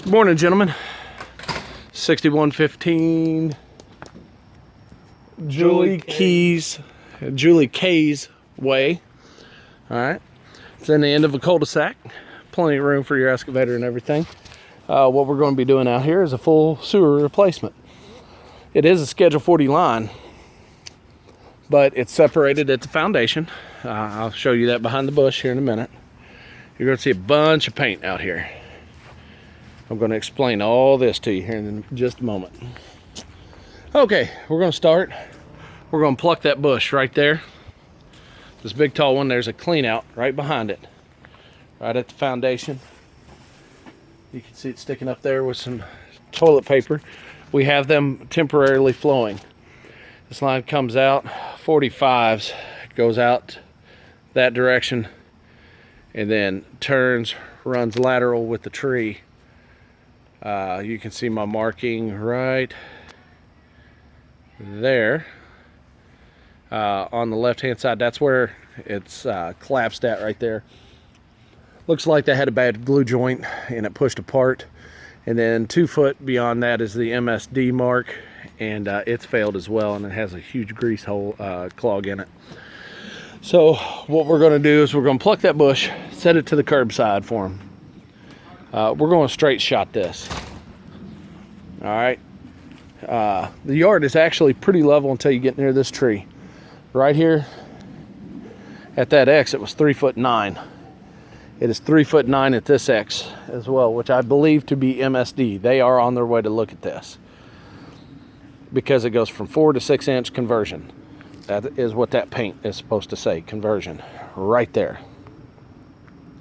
Good morning, gentlemen. 6115 Julie K's Way. All right, it's in the end of a cul-de-sac. Plenty of room for your excavator and everything. What we're going to be doing out here is a full sewer replacement. It is a Schedule 40 line, but it's separated at the foundation. I'll show you that behind the bush here in a minute. You're going to see a bunch of paint out here. I'm going to explain all this to you here in just a moment. Okay, we're going to start. We're going to pluck that bush right there. This big tall one, there's a clean out right behind it, right at the foundation. You can see it sticking up there with some toilet paper. We have them temporarily flowing. This line comes out 45s, goes out that direction, and then turns, runs lateral with the tree. You can see my marking right there on the left hand side. That's where it's collapsed at right there. Looks like they had a bad glue joint and it pushed apart. And then 2 foot beyond that is the MSD mark, and it's failed as well, and it has a huge grease hole clog in it. So what we're going to do is we're going to pluck that bush, set it to the curbside for them. We're going to straight shot this. All right. The yard is actually pretty level until you get near this tree. Right here at that X, it was 3'9". It is 3'9" at this X as well, which I believe to be MSD. They are on their way to look at this because it goes from 4 to 6 inch conversion. That is what that paint is supposed to say, conversion, right there.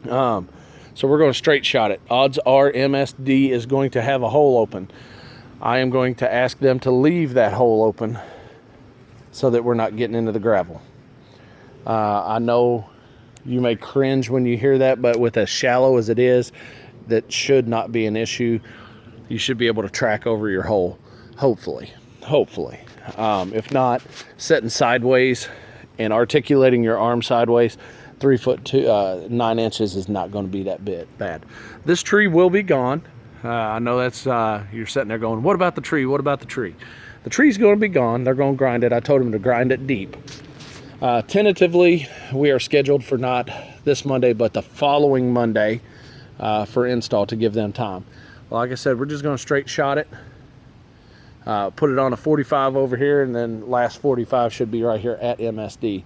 So we're going to straight shot it. Odds are MSD is going to have a hole open. I am going to ask them to leave that hole open so that we're not getting into the gravel. I know you may cringe when you hear that, but with as shallow as it is, that should not be an issue. You should be able to track over your hole, hopefully. If not, sitting sideways and articulating your arm sideways, 9 inches is not going to be that bad. This tree will be gone. I know that's you're sitting there going, what about the tree? What about the tree? The tree's going to be gone. They're going to grind it. I told them to grind it deep. Tentatively, we are scheduled for not this Monday, but the following Monday for install to give them time. Well, like I said, we're just going to straight shot it, put it on a 45 over here, and then last 45 should be right here at MSD.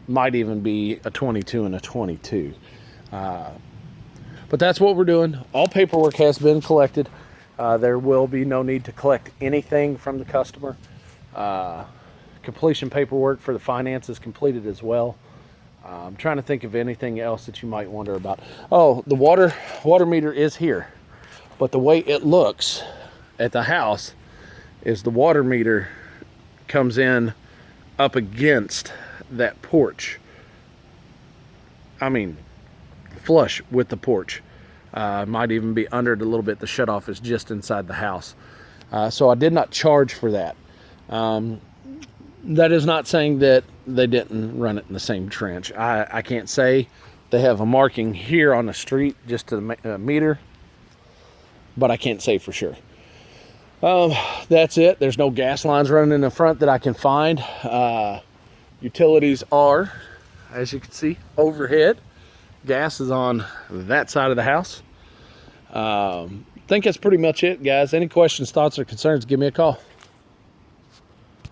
Might even be a 22 and a 22. But that's what we're doing. All paperwork has been collected. There will be no need to collect anything from the customer. Completion paperwork for the finance is completed as well. I'm trying to think of anything else that you might wonder about. Oh, the water meter is here, but the way it looks at the house is the water meter comes in up against that porch. I mean, flush with the porch. Might even be under it a little bit. The shutoff is just inside the house. So I did not charge for that. That is not saying that they didn't run it in the same trench. I can't say. They have a marking here on the street just to the meter, but I can't say for sure. That's it. There's no gas lines running in the front that I can find. Utilities are, as you can see, overhead. Gas is on that side of the house. I think that's pretty much it, guys. Any questions, thoughts, or concerns, give me a call.